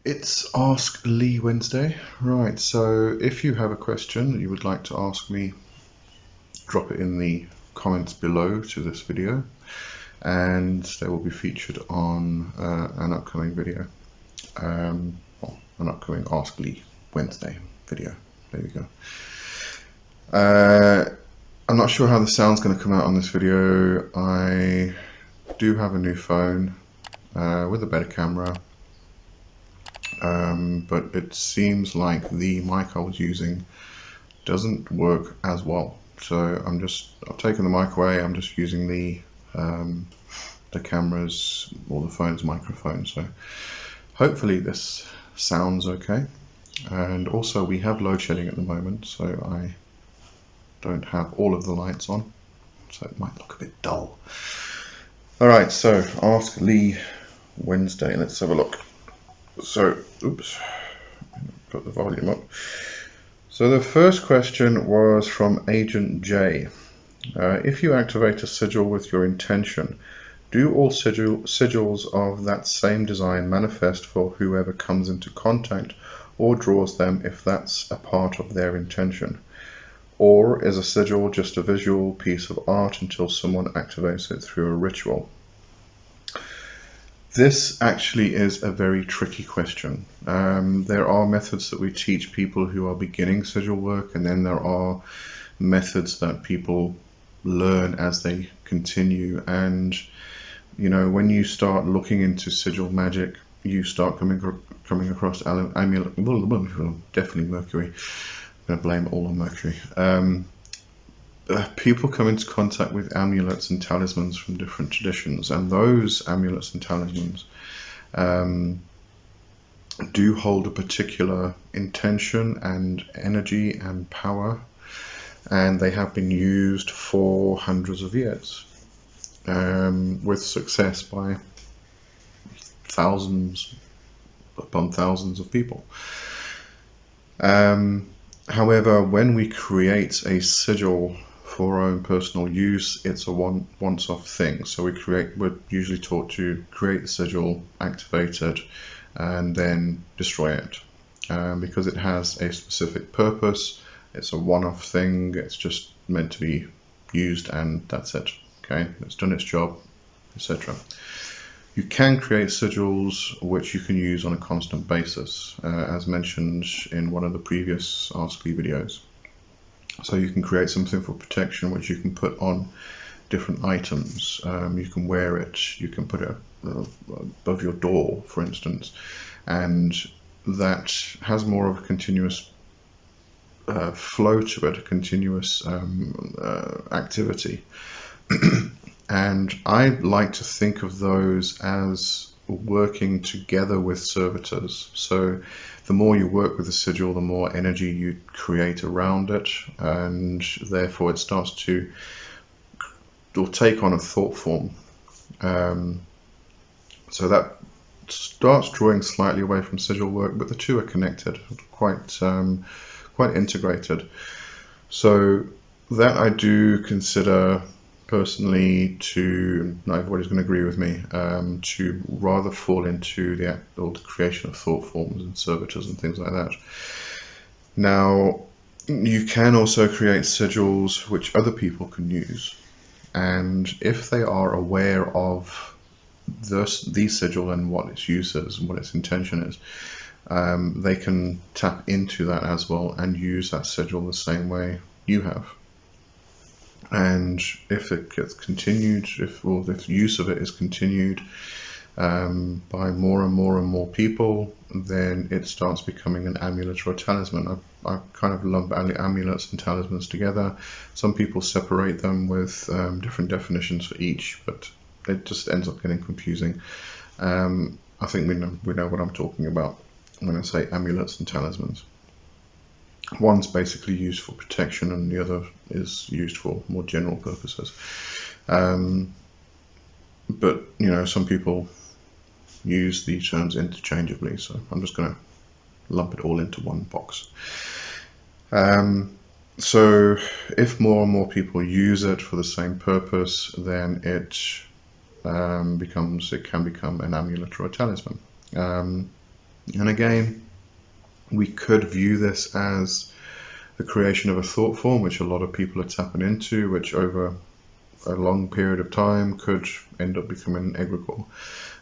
It's Ask Lee Wednesday. Right, so if you have a question that you would like to ask me, drop it in the comments below to this video, and they will be featured on an upcoming video, well, an upcoming Ask Lee Wednesday video. There you go. I'm not sure how the sound's going to come out on this video. I do have a new phone with a better camera. But it seems like the mic I was using doesn't work as well. So I've taken the mic away. I'm just using the camera's or the phone's microphone. So hopefully this sounds okay. And also we have load shedding at the moment, so I don't have all of the lights on, so it might look a bit dull. All right, so Ask Lee Wednesday. Let's have a look. So, oops, put the volume up. So the first question was from Agent J. If you activate a sigil with your intention, do all sigils of that same design manifest for whoever comes into contact or draws them if that's a part of their intention? Or is a sigil just a visual piece of art until someone activates it through a ritual? This actually is a very tricky question. There are methods that we teach people who are beginning sigil work, and then there are methods that people learn as they continue. And you know, when you start looking into sigil magic, you start coming across amulet, definitely Mercury. I'm going to blame it all on Mercury. People come into contact with amulets and talismans from different traditions, and those amulets and talismans do hold a particular intention and energy and power, and they have been used for hundreds of years with success by thousands upon thousands of people. However, when we create a sigil for our own personal use, it's a once-off thing. So we're usually taught to create the sigil, activate it, and then destroy it, because it has a specific purpose. It's a one-off thing. It's just meant to be used, and that's it. Okay, it's done its job, etc. You can create sigils which you can use on a constant basis, as mentioned in one of the previous Ask Lee videos. So you can create something for protection which you can put on different items. You can wear it, you can put it above your door, for instance, and that has more of a continuous flow to it, a continuous activity. And I like to think of those as working together with servitors. So the more you work with the sigil, the more energy you create around it, and therefore it starts to take on a thought form. So that starts drawing slightly away from sigil work, but the two are connected, quite integrated. So that I do consider personally, to not everybody's going to agree with me, to rather fall into the creation of thought forms and servitors and things like that. Now, you can also create sigils which other people can use, and if they are aware of the sigil and what its use is and what its intention is, they can tap into that as well and use that sigil the same way you have. And if it gets continued, if use of it is continued by more and more people, then it starts becoming an amulet or a talisman. I kind of lump amulets and talismans together. Some people separate them with different definitions for each, but it just ends up getting confusing. I think we know what I'm talking about when I say amulets and talismans. One's basically used for protection and the other is used for more general purposes. But you know, some people use these terms interchangeably, so I'm just going to lump it all into one box. So if more and more people use it for the same purpose, then it can become an amulet or a talisman. And again, we could view this as the creation of a thought form, which a lot of people are tapping into, which over a long period of time could end up becoming an egregore.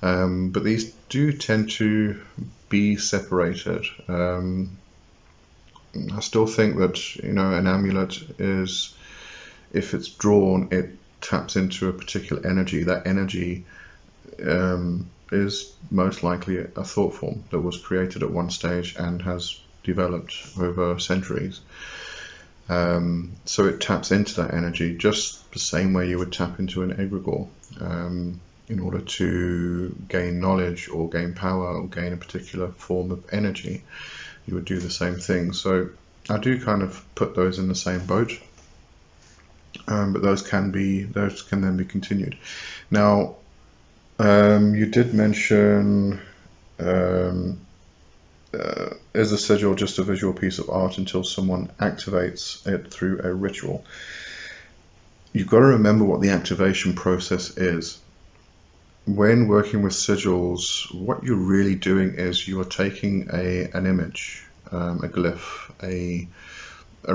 But these do tend to be separated. I still think that, you know, an amulet is, if it's drawn, it taps into a particular energy. That energy is most likely a thought form that was created at one stage and has developed over centuries. So it taps into that energy just the same way you would tap into an egregore in order to gain knowledge or gain power or gain a particular form of energy. You would do the same thing. So I do kind of put those in the same boat, but those can then be continued. Now, you did mention, is a sigil just a visual piece of art until someone activates it through a ritual? You've got to remember what the activation process is. When working with sigils, what you're really doing is you are taking an image, a glyph, a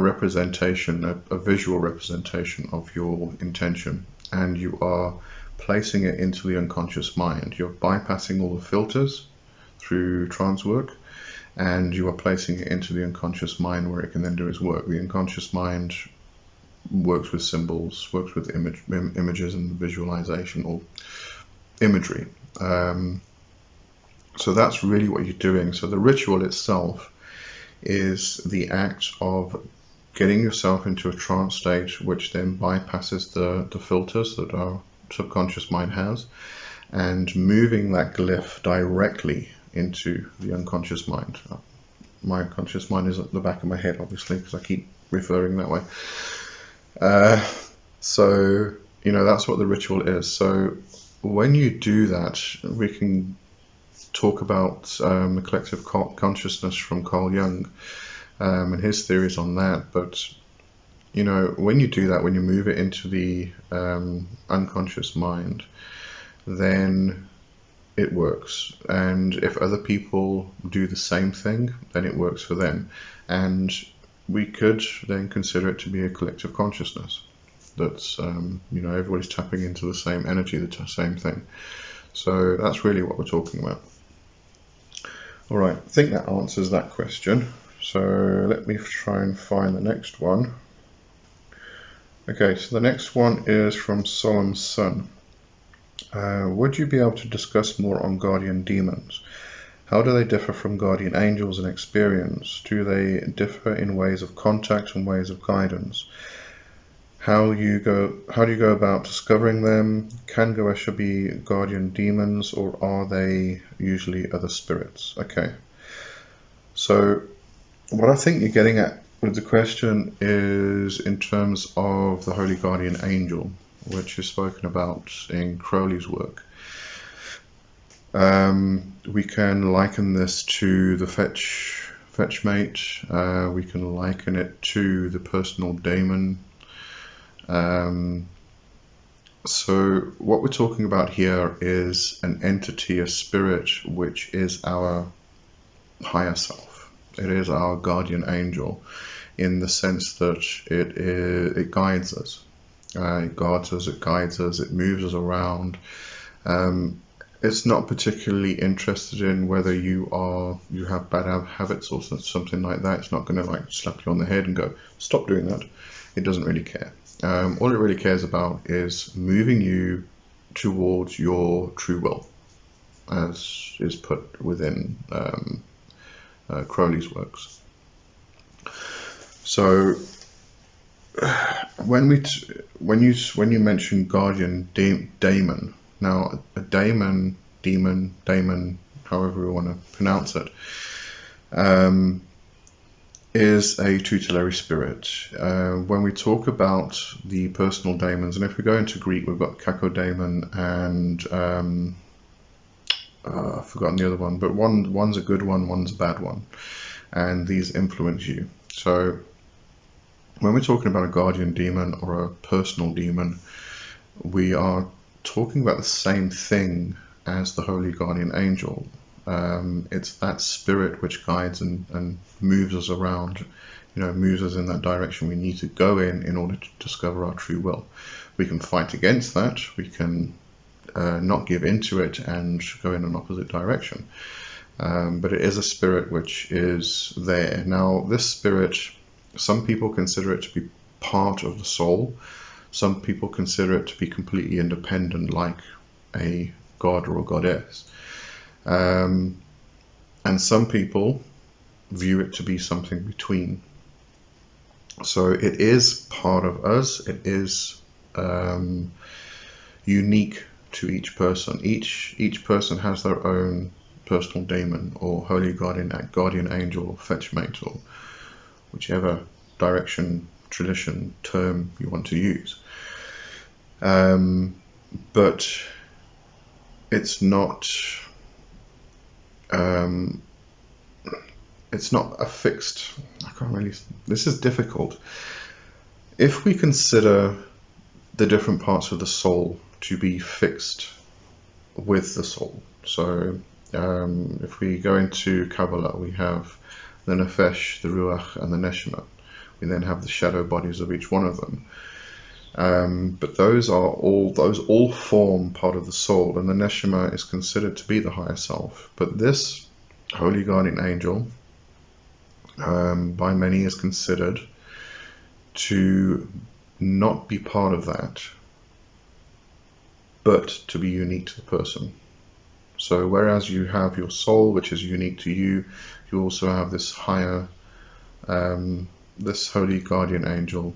representation, a visual representation of your intention, and you are placing it into the unconscious mind. You're bypassing all the filters through trance work, and you are placing it into the unconscious mind where it can then do its work. The unconscious mind works with symbols, works with images and visualization or imagery. So that's really what you're doing. So the ritual itself is the act of getting yourself into a trance state, which then bypasses the filters that our subconscious mind has, and moving that glyph directly into the unconscious mind. My unconscious mind is at the back of my head, obviously, because I keep referring that way. So, you know, that's what the ritual is. So when you do that, we can talk about the collective consciousness from Carl Jung and his theories on that. But, you know, when you do that, when you move it into the unconscious mind, then it works. And if other people do the same thing, then it works for them. And we could then consider it to be a collective consciousness. That's, you know, everybody's tapping into the same energy, the same thing. So that's really what we're talking about. All right, I think that answers that question. So let me try and find the next one. Okay, so the next one is from Solemn Sun. Would you be able to discuss more on Guardian Demons? How do they differ from Guardian Angels in experience? Do they differ in ways of contact and ways of guidance? How do you go about discovering them? Can Goetia be Guardian Demons, or are they usually other spirits? Okay, so what I think you're getting at with the question is in terms of the Holy Guardian Angel, which is spoken about in Crowley's work. We can liken this to the fetch mate. We can liken it to the personal daemon. So what we're talking about here is an entity, a spirit, which is our higher self. It is our guardian angel, in the sense that it guides us. It guards us, it guides us, it moves us around. It's not particularly interested in whether you have bad habits or something like that. It's not going to like slap you on the head and go, stop doing that. It doesn't really care. All it really cares about is moving you towards your true will, as is put within Crowley's works. So when you mention Guardian Daemon, now a demon, however we want to pronounce it, is a tutelary spirit. When we talk about the personal daemons, and if we go into Greek, we've got Kakodaemon and I've forgotten the other one, but one's a good one, one's a bad one, and these influence you. So when we're talking about a guardian demon or a personal demon, we are talking about the same thing as the Holy Guardian Angel. It's that spirit which guides and moves us around, moves us in that direction we need to go in order to discover our true will. We can fight against that. We can not give into it and go in an opposite direction. But it is a spirit which is there. Now, this spirit, some people consider it to be part of the soul. Some people consider it to be completely independent, like a god or a goddess. And some people view it to be something between. So it is part of us. It is unique to each person. Each person has their own personal daemon or holy guardian angel or fetchmate, or whichever direction, tradition, term you want to use. But it's not a fixed, this is difficult. If we consider the different parts of the soul to be fixed with the soul, so if we go into Kabbalah, we have the Nefesh, the Ruach, and the Neshama. We then have the shadow bodies of each one of them. But those all form part of the soul, and the Neshama is considered to be the higher self. But this holy guardian angel, by many, is considered to not be part of that, but to be unique to the person. So whereas you have your soul, which is unique to you, you also have this higher, this holy guardian angel,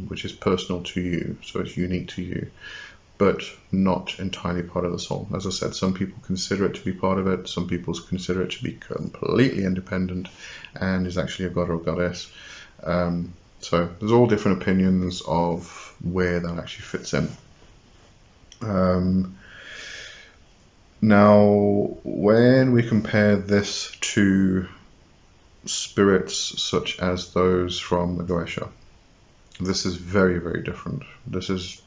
which is personal to you, so it's unique to you, but not entirely part of the soul. As I said, some people consider it to be part of it, some people consider it to be completely independent and is actually a god or a goddess. So there's all different opinions of where that actually fits in. Now, when we compare this to spirits such as those from the Goetia, this is very, very different. This is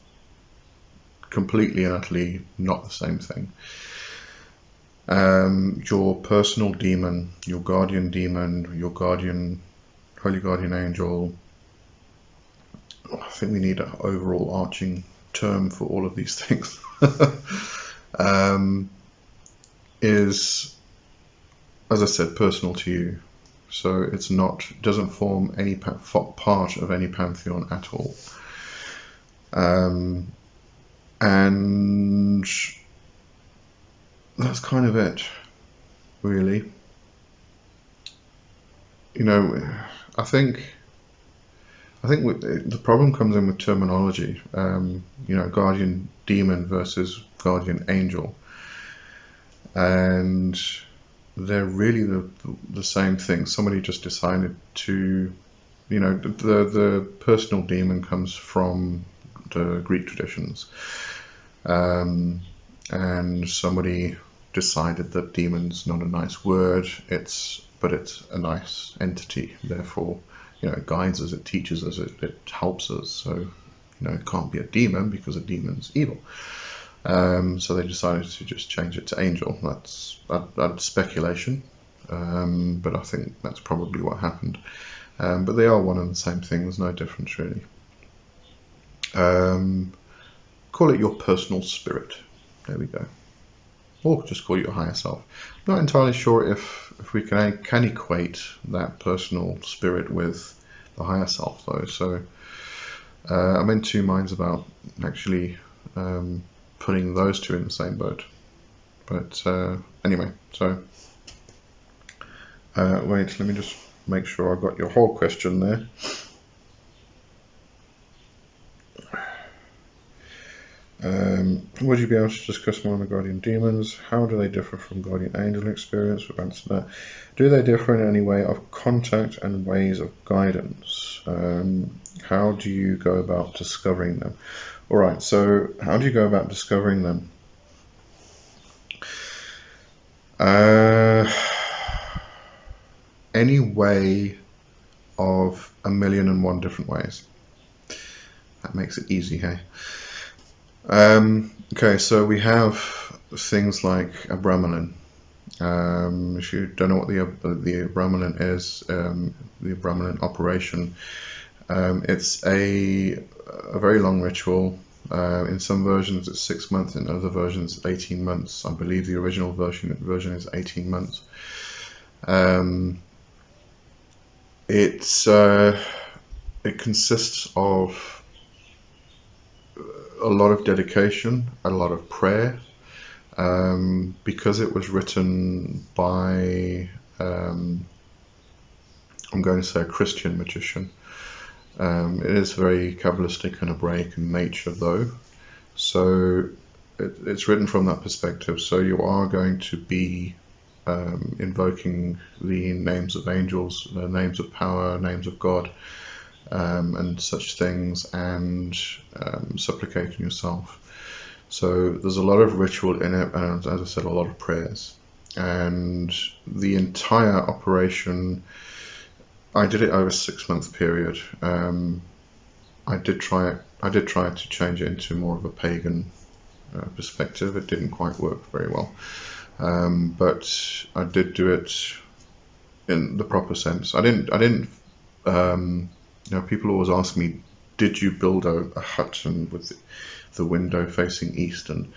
completely and utterly not the same thing. Your personal demon, your guardian demon, your holy guardian angel, I think we need an overall arching term for all of these things, is, as I said, personal to you. So it doesn't form any part of any pantheon at all. And that's kind of it, really. I think the problem comes in with terminology. Guardian demon versus guardian angel, and they're really the same thing. Somebody just decided to, the personal demon comes from the Greek traditions, and somebody decided that demon's not a nice word, but it's a nice entity, therefore it guides us, it teaches us, it helps us. So it can't be a demon because a demon's evil. So they decided to just change it to angel. That's speculation, but I think that's probably what happened. But they are one and the same thing. There's no difference really. Call it your personal spirit. There we go. Or just call it your higher self. Not entirely sure if we can equate that personal spirit with the higher self though. So I'm in two minds about actually putting those two in the same boat. But anyway, so wait, let me just make sure I got your whole question there. Would you be able to discuss more on the guardian demons? How do they differ from guardian angel experience? We've answered that. Do they differ in any way of contact and ways of guidance? How do you go about discovering them? Alright, so how do you go about discovering them? Any way of 1,000,001 different ways. That makes it easy, hey? Okay, so we have things like a Brahmanan. If you don't know what the Abramelin is, the Abramelin operation, it's a very long ritual. In some versions it's 6 months, in other versions it's 18 months. I believe the original version is 18 months. It consists of a lot of dedication, a lot of prayer, because it was written by, I'm going to say, a Christian magician. It is very Kabbalistic and Hebraic in nature, though, so it's written from that perspective. So you are going to be invoking the names of angels, the names of power, names of God, and such things, and supplicating yourself. So there's a lot of ritual in it, and as I said, a lot of prayers. And the entire operation, I did it over a 6-month period. I did try to change it into more of a pagan perspective. It didn't quite work very well, but I did do it in the proper sense. I didn't. People always ask me, did you build a hut and with the window facing east and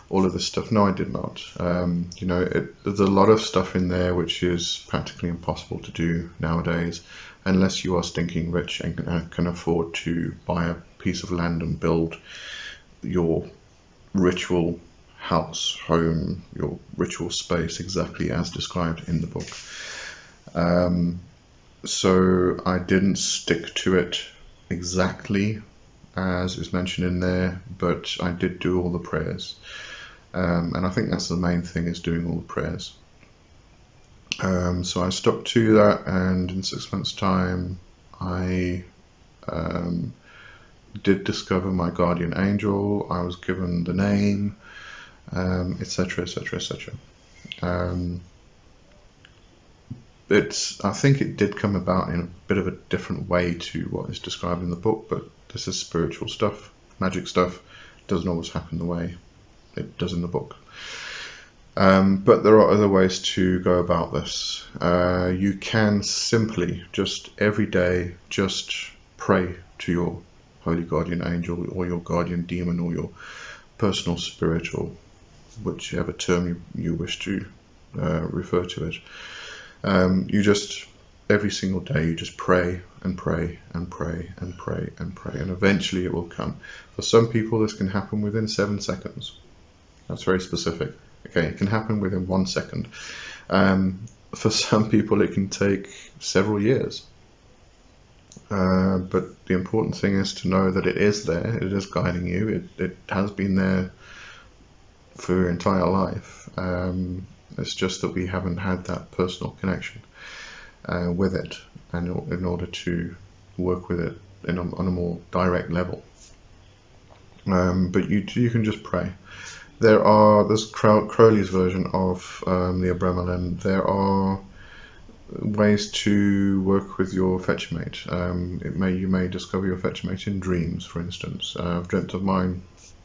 all of this stuff? No, I did not. There's a lot of stuff in there which is practically impossible to do nowadays, unless you are stinking rich and can afford to buy a piece of land and build your ritual house, home, your ritual space exactly as described in the book. So I didn't stick to it exactly as is mentioned in there, but I did do all the prayers. And I think that's the main thing, is doing all the prayers. So I stuck to that, and in 6 months' time I did discover my guardian angel. I was given the name, etc, etc, etc. I think it did come about in a bit of a different way to what is described in the book, but this is spiritual stuff. Magic stuff doesn't always happen the way it does in the book. But there are other ways to go about this. You can simply just every day just pray to your holy guardian angel or your guardian demon or your personal spirit, or whichever term you wish to refer to it. You just, every single day, you just pray and pray and pray and pray and pray, and eventually it will come. For some people this can happen within 7 seconds. That's very specific. Okay, it can happen within 1 second. For some people it can take several years. But the important thing is to know that it is there, it is guiding you, it has been there for your entire life. It's just that we haven't had that personal connection with it, and in order to work with it on a more direct level. But you can just pray. There's Crowley's version of the Abramelin. There are ways to work with your fetchmate. You may discover your fetchmate in dreams, for instance. I've dreamt of mine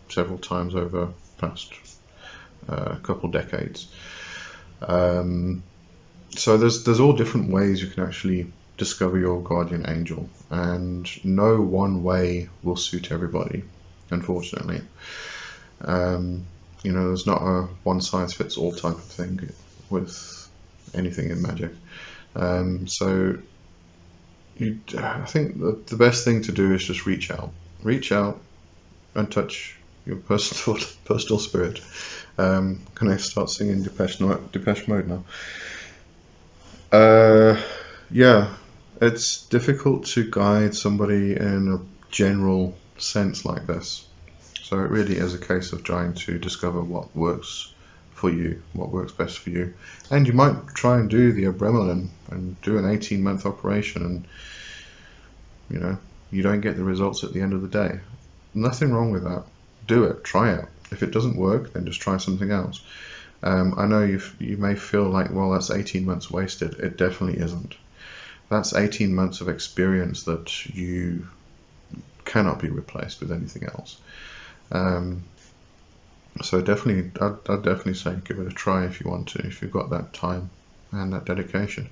several times over the past couple decades. So there's all different ways you can actually discover your guardian angel, and no one way will suit everybody, unfortunately. There's not a one-size-fits-all type of thing with anything in magic. So I think the best thing to do is just reach out and touch your personal spirit. Can I start singing Depeche Mode now? Yeah, it's difficult to guide somebody in a general sense like this. So it really is a case of trying to discover what works for you, what works best for you. And you might try and do the Abramelin and do an 18-month operation, and you don't get the results at the end of the day. Nothing wrong with that. Do it, try it. If it doesn't work, then just try something else. I know you may feel like, well, that's 18 months wasted. It definitely isn't. That's 18 months of experience that you cannot be replaced with anything else. So definitely, I'd definitely say give it a try if you want to, if you've got that time and that dedication.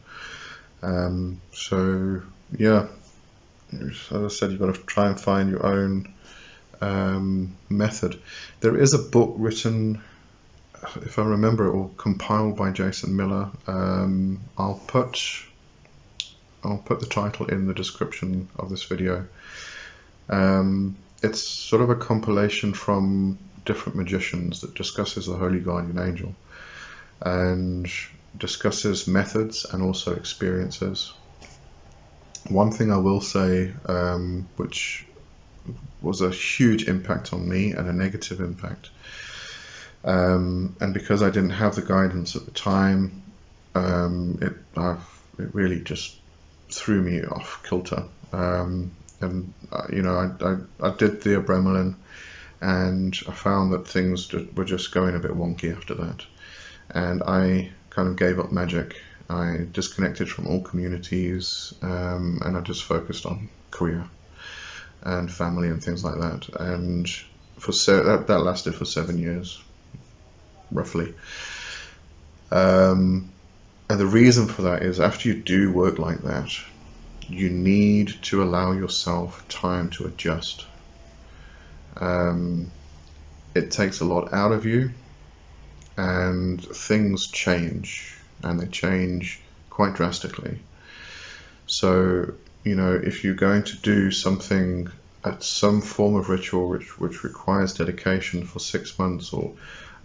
So yeah, as I said, you've got to try and find your own method. There is a book written, if I remember it, or compiled by Jason Miller. I'll put the title in the description of this video. It's sort of a compilation from different magicians that discusses the Holy Guardian Angel and discusses methods and also experiences. One thing I will say, which was a huge impact on me and a negative impact, and because I didn't have the guidance at the time, it really just threw me off kilter. And you know, I did the Abremelin, and I found that things were just going a bit wonky after that, and I kind of gave up magic. I disconnected from all communities, and I just focused on career and family and things like that. And for that lasted for 7 years, roughly. And the reason for that is, after you do work like that, you need to allow yourself time to adjust. It takes a lot out of you, and things change, and they change quite drastically. So, you know, if you're going to do something at some form of ritual which requires dedication for 6 months or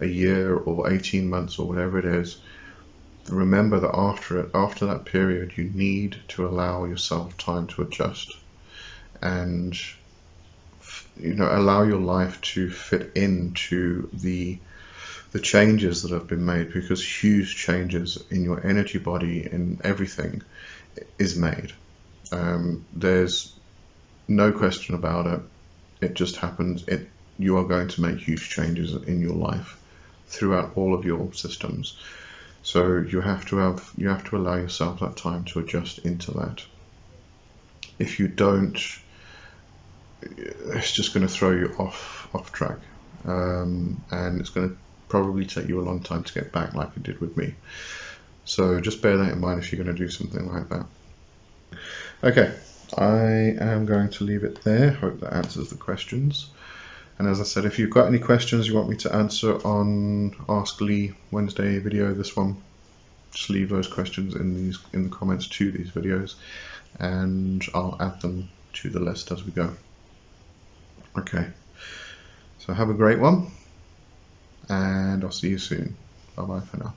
a year or 18 months or whatever it is, remember that after that period, you need to allow yourself time to adjust, and you know, allow your life to fit into the changes that have been made, because huge changes in your energy body, in everything, is made. There's no question about it. It just happens. You are going to make huge changes in your life throughout all of your systems. So you have to allow yourself that time to adjust into that. If you don't, it's just going to throw you off track, and it's going to probably take you a long time to get back, like it did with me. So just bear that in mind if you're going to do something like that. Okay, I am going to leave it there. Hope that answers the questions. And as I said, if you've got any questions you want me to answer on Ask Lee Wednesday video, this one, just leave those questions in the comments to these videos, and I'll add them to the list as we go. Okay, so have a great one, and I'll see you soon. Bye bye for now.